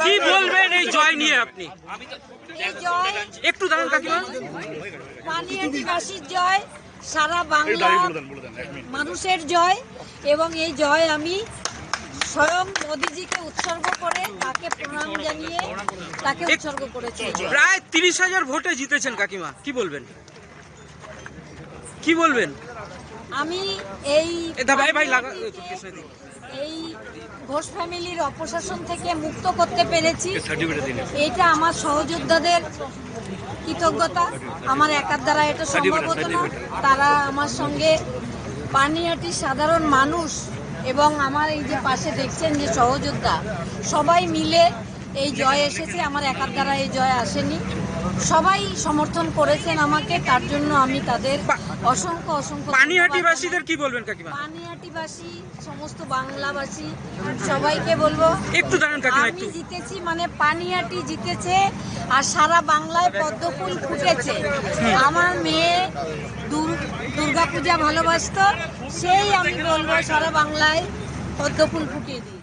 কি বলবেন এই জয় নিয়ে আপনি? এই জয় একটু দাঁড়ান কাকিমা। পানিহাটিবাসীর জয়, সারা বাংলা মানুষের জয়, এবং এই জয় আমি স্বয়ং মোদিজিকে উৎসর্গ করে তাকে প্রণাম জানিয়ে তাকে উৎসর্গ করেছি। প্রায় 30,000 ভোটে জিতেছেন কাকিমা, কি বলবেন? কি বলবেন? আমি এই এই ঘোষ ফ্যামিলির অপশাসন থেকে মুক্ত করতে পেরেছি, এটা আমার সহযোদ্ধাদের কৃতজ্ঞতা। আমার একার দ্বারা এটা সম্ভব হতো না। তারা আমার সঙ্গে পানিহাটির সাধারণ মানুষ এবং আমার এই যে পাশে দেখছেন যে সহযোদ্ধা, সবাই মিলে এই জয় এসেছে। আমার একার দ্বারা এই জয় আসেনি, সবাই সমর্থন করেছেন আমাকে, তার জন্য আমি তাদের অসংখ্য অসংখ্য। পানিহাটিবাসীদের কি বলবেন কাকিমা? পানিহাটিবাসী, সমস্ত বাংলাবাসী সবাইকে বলবো একটু দাঁড়ান কাকিমা। আমি জিতেছি মানে পানিহাটি জিতেছে, আর সারা বাংলায় পদ্মফুল ফুটেছে। আমার মেয়ে দুর্গাপূজা ভালোবাসতো, সেই আমি বলবো সারা বাংলায় পদ্মফুল ফুটিয়ে দিই।